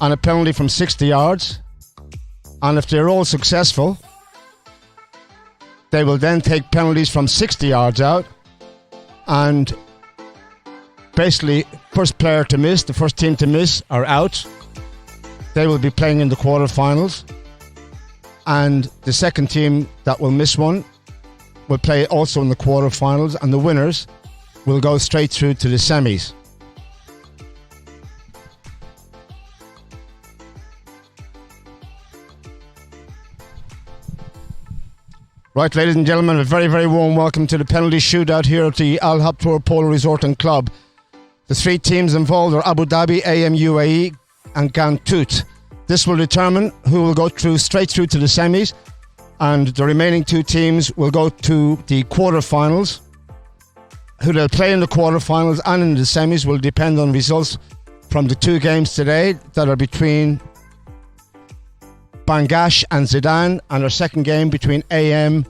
on a penalty from 60 yards. And if they're all successful, they will then take penalties from 60 yards out. And basically, first player to miss, the first team to miss, are out. They will be playing in the quarterfinals. And the second team that will miss one will play also in the quarterfinals. And the winners will go straight through to the semis. Right, ladies and gentlemen, a very, very warm welcome to the penalty shootout here at the Al Habtoor Polo Resort and Club. The three teams involved are Abu Dhabi, AM UAE and Gantoot. This will determine who will go straight through to the semis, and the remaining two teams will go to the quarterfinals. Who they'll play in the quarterfinals and in the semis will depend on results from the two games today that are between Bangash and Zidane, and our second game between between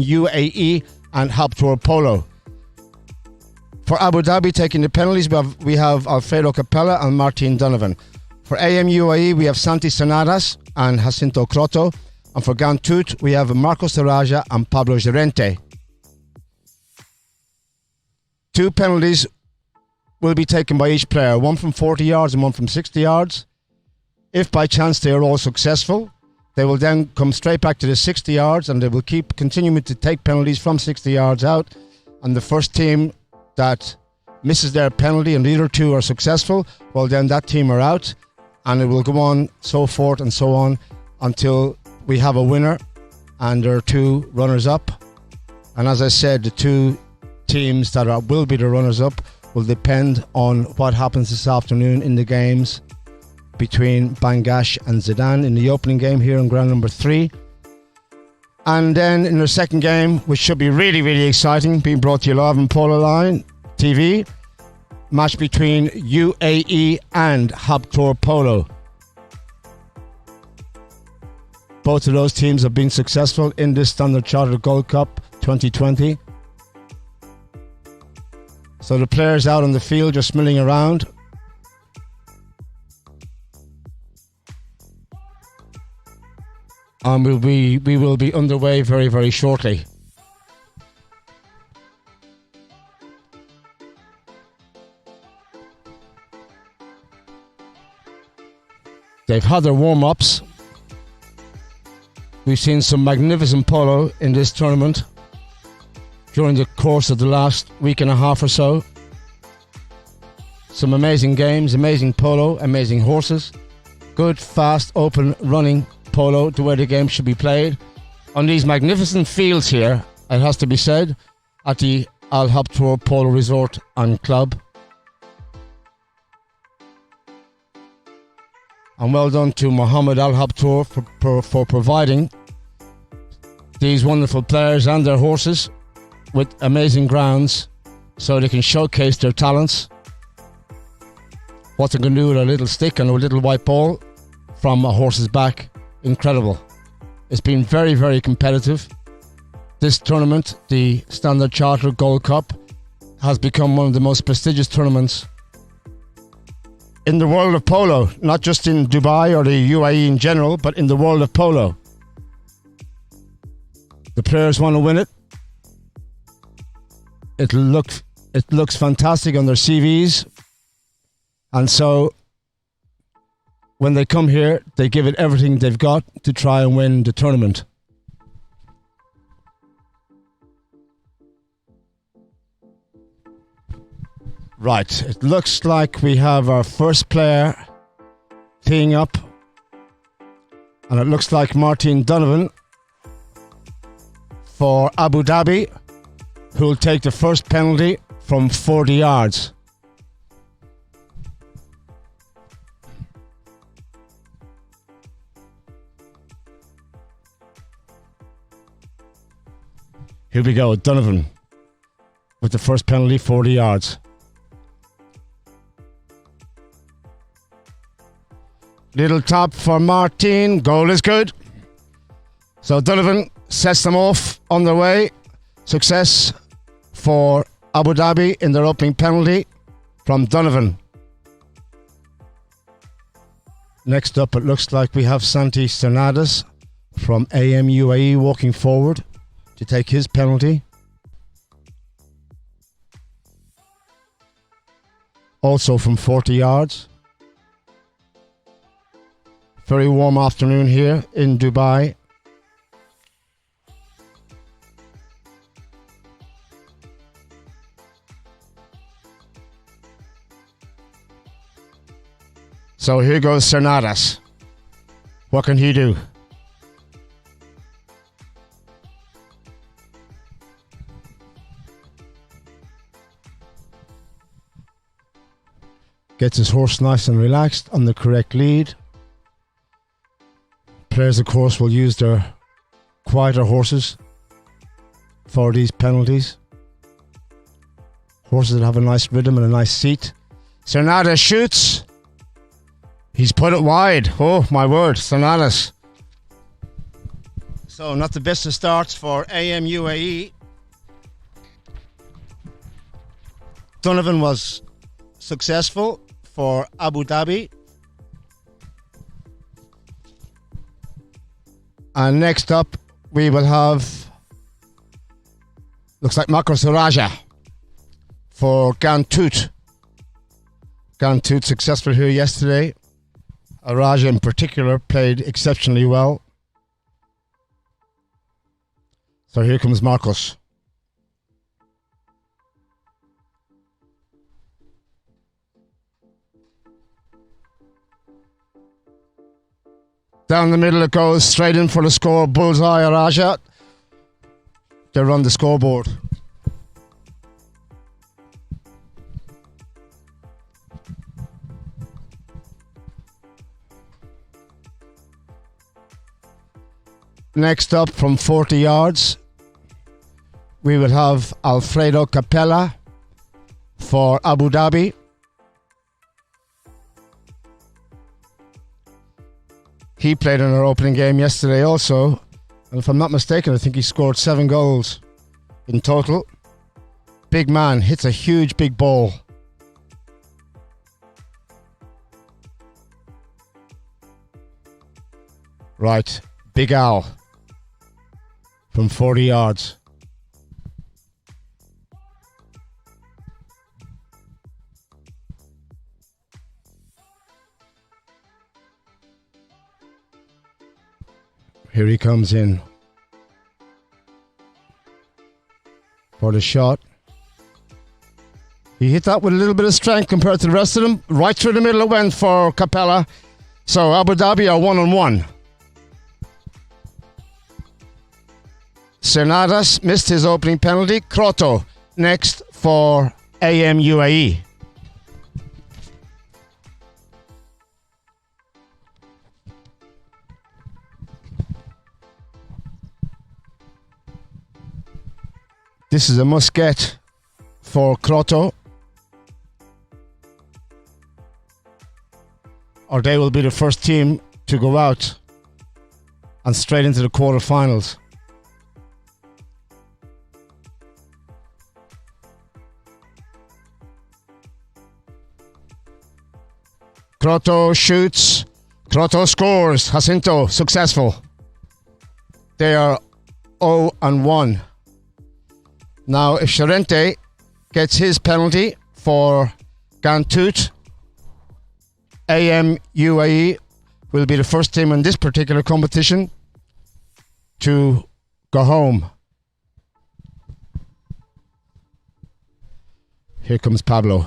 UAE and Habtoor Polo. For Abu Dhabi taking the penalties, we have Alfredo Capella and Martin Donovan. For AM UAE, we have Santi Sonadas and Jacinto Croto. And for Gantoot, we have Marcos Taraja and Pablo Gerente. Two penalties will be taken by each player, one from 40 yards and one from 60 yards. If by chance they are all successful, they will then come straight back to the 60 yards and they will keep continuing to take penalties from 60 yards out. And the first team that misses their penalty and the other two are successful, well then that team are out, and it will go on so forth and so on until we have a winner and there are two runners up. And as I said, the two teams that will be the runners up will depend on what happens this afternoon in the games between Bangash and Zidane in the opening game here in ground number 3. And then in the second game, which should be really, really exciting, being brought to you live on Pololine TV, match between UAE and Habtoor Polo. Both of those teams have been successful in this Standard Chartered Gold Cup 2020. So the players out on the field just milling around. And we will be underway very, very shortly. They've had their warm-ups. We've seen some magnificent polo in this tournament during the course of the last week and a half or so. Some amazing games, amazing polo, amazing horses. Good, fast, open, running polo, the way the game should be played on these magnificent fields here, it has to be said, at the Al Habtoor Polo Resort and Club. And well done to Mohammed Al Habtoor for providing these wonderful players and their horses with amazing grounds so they can showcase their talents, what they can do with a little stick and a little white ball from a horse's back. Incredible. It's been very, very competitive. This tournament, the Standard Chartered Gold Cup, has become one of the most prestigious tournaments in the world of polo, not just in Dubai or the UAE in general, but in the world of polo. The players want to win it. It looks fantastic on their CVs, and so when they come here, they give it everything they've got to try and win the tournament. Right, it looks like we have our first player teeing up, and it looks like Martin Donovan for Abu Dhabi, who will take the first penalty from 40 yards. Here we go, Donovan with the first penalty, 40 yards. Little top for Martin, goal is good. So Donovan sets them off on their way. Success for Abu Dhabi in their opening penalty from Donovan. Next up, it looks like we have Santi Cernadas from AM UAE walking forward to take his penalty. Also from 40 yards. Very warm afternoon here in Dubai. So here goes Cernadas. What can he do? Gets his horse nice and relaxed on the correct lead. Players, of course, will use their quieter horses for these penalties. Horses that have a nice rhythm and a nice seat. Cernadas shoots. He's put it wide. Oh, my word, Cernadas. So, not the best of starts for AM UAE. Donovan was successful for Abu Dhabi. And next up, we will have, looks like Makros Raja for Gantut. Gantut successful here yesterday. Raja in particular played exceptionally well. So here comes Marcos. Down the middle it goes, straight in for the score. Bullseye, Raja. They're on the scoreboard. Next up from 40 yards, we will have Alfredo Capella for Abu Dhabi. He played in our opening game yesterday also, and if I'm not mistaken, I think he scored 7 goals in total. Big man, hits a huge big ball. Right, Big Al from 40 yards. Here he comes in for the shot. He hit that with a little bit of strength compared to the rest of them. Right through the middle it went for Capella. So Abu Dhabi are 1-1. Cernadas missed his opening penalty. Kroto next for AM UAE. This is a must-get for Kroto, or they will be the first team to go out and straight into the quarterfinals. Kroto shoots. Kroto scores. Jacinto successful. They are 0-1. Now, if Charente gets his penalty for Gantut, AM UAE will be the first team in this particular competition to go home. Here comes Pablo.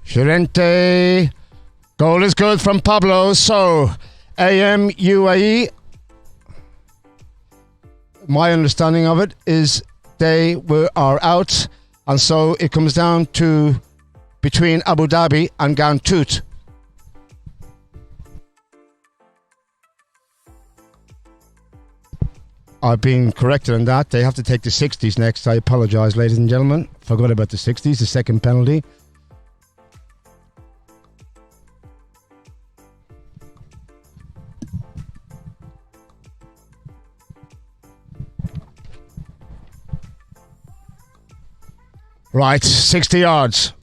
Charente, goal is good from Pablo. So AM UAE, my understanding of it is they are out, and so it comes down to between Abu Dhabi and Gantut. I've been corrected on that. They have to take the 60s next. I apologise, ladies and gentlemen. Forgot about the 60s, the second penalty. Right, 60 yards.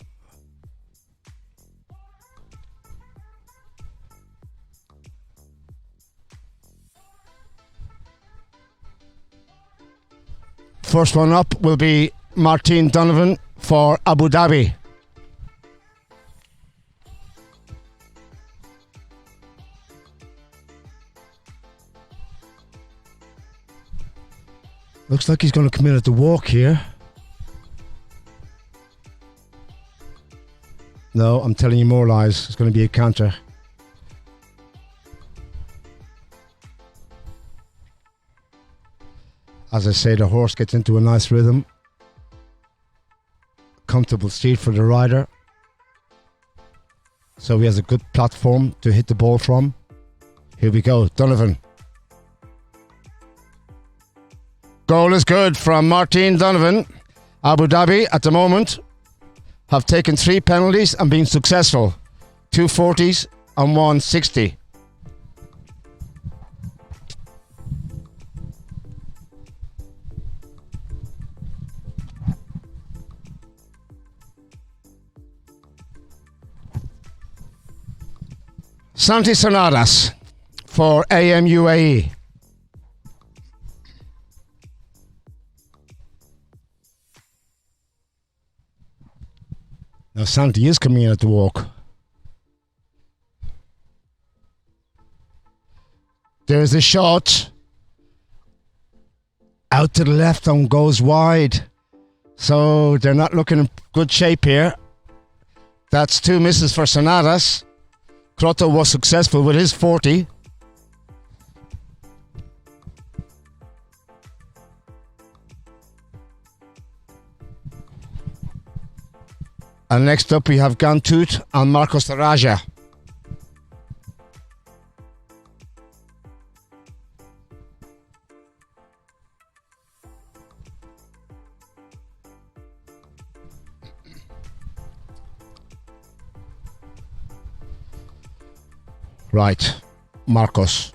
First one up will be Martin Donovan for Abu Dhabi. Looks like he's going to come in at the walk here. No, I'm telling you more lies. It's going to be a counter. As I say, the horse gets into a nice rhythm. Comfortable seat for the rider. So he has a good platform to hit the ball from. Here we go, Donovan. Goal is good from Martin Donovan. Abu Dhabi at the moment have taken 3 penalties and been successful. 2 40s and 1 60. Santi Sonadas for AM UAE. Now Santi is coming in at the walk. There's a shot. Out to the left and goes wide. So they're not looking in good shape here. That's 2 misses for Sonadas. Crotto was successful with his 40. And next up we have Gantut and Marcos Raja. Right, Marcos.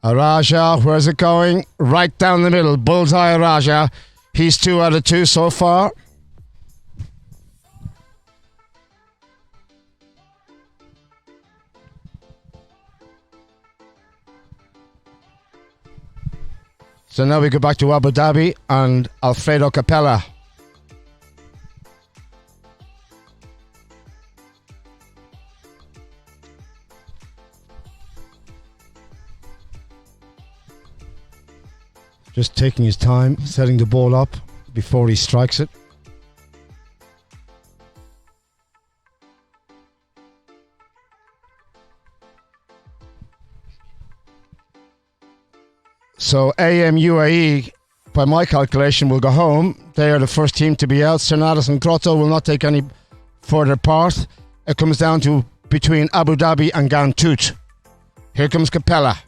Araja, where's it going? Right down the middle. Bullseye Araja. He's 2 out of 2 so far. So now we go back to Abu Dhabi and Alfredo Capella. Just taking his time, setting the ball up before he strikes it. So AM UAE, by my calculation, will go home. They are the first team to be out. Sonadas and Crotto will not take any further part. It comes down to between Abu Dhabi and Gantut. Here comes Capella.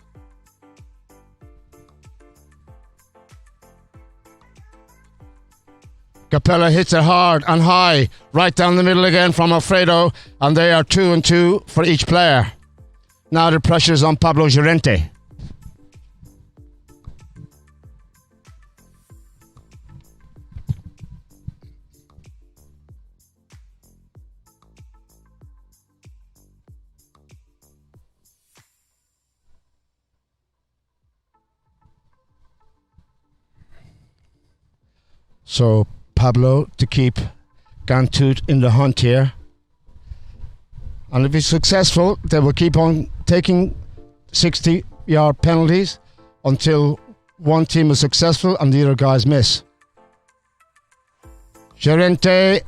Capella hits it hard and high, right down the middle again from Alfredo, and they are 2 and 2 for each player. Now the pressure is on Pablo Llorente. So Pablo to keep Gantut in the hunt here. And if he's successful, they will keep on taking 60-yard penalties until one team is successful and the other guys miss. Llorente.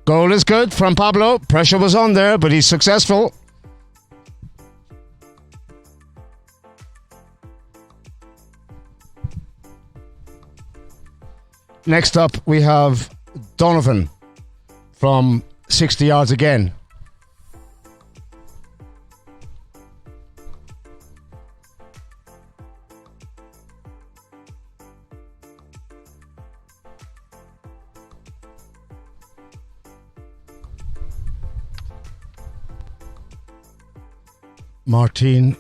Goal is good from Pablo. Pressure was on there, but he's successful. Next up, we have Donovan from 60 yards again. Martin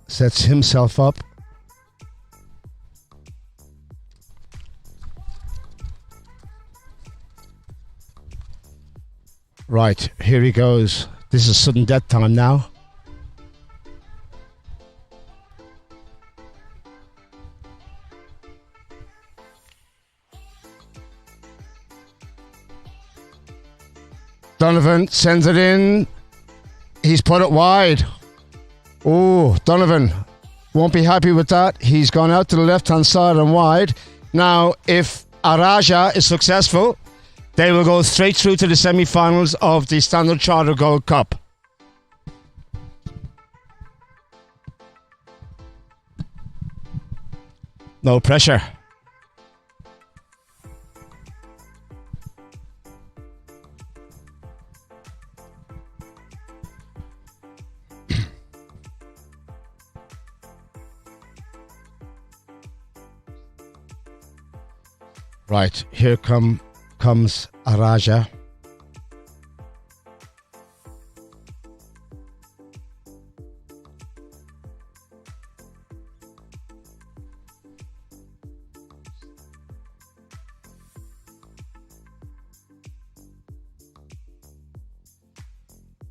sets himself up. Right, here he goes. This is sudden death time now. Donovan sends it in. He's put it wide. Oh, Donovan won't be happy with that. He's gone out to the left-hand side and wide. Now, if Araja is successful, they will go straight through to the semi-finals of the Standard Chartered Gold Cup. No pressure. Right, here comes Araja.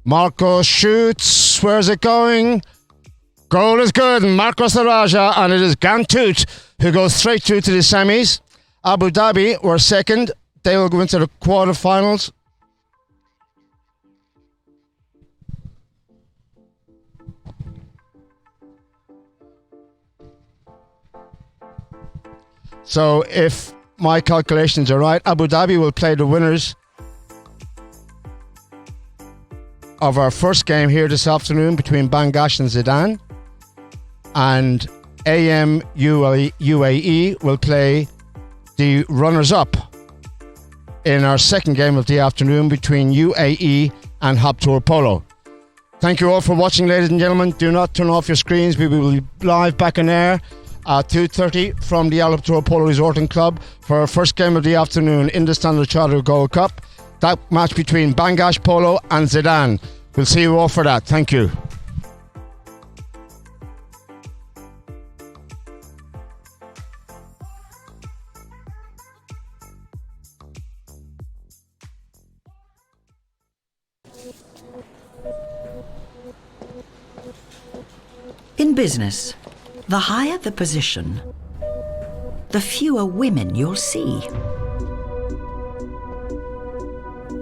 Marcos shoots. Where's it going? Goal is good. Marcos Araja, and it is Gantut who goes straight through to the semis. Abu Dhabi were second. They will go into the quarterfinals. So if my calculations are right, Abu Dhabi will play the winners of our first game here this afternoon between Bangash and Zidane, and AM UAE will play the runners-up in our second game of the afternoon between UAE and Haptor Polo. Thank you all for watching, ladies and gentlemen. Do not turn off your screens. We will be live back on air at 2:30 from the Al Haptor Polo Resort and Club for our first game of the afternoon in the Standard Chartered Gold Cup. That match between Bangash Polo and Zidane. We'll see you all for that. Thank you. In business, the higher the position, the fewer women you'll see.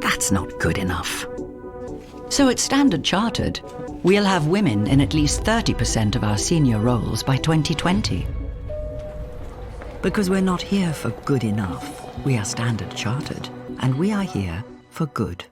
That's not good enough. So at Standard Chartered, we'll have women in at least 30% of our senior roles by 2020. Because we're not here for good enough. We are Standard Chartered, and we are here for good.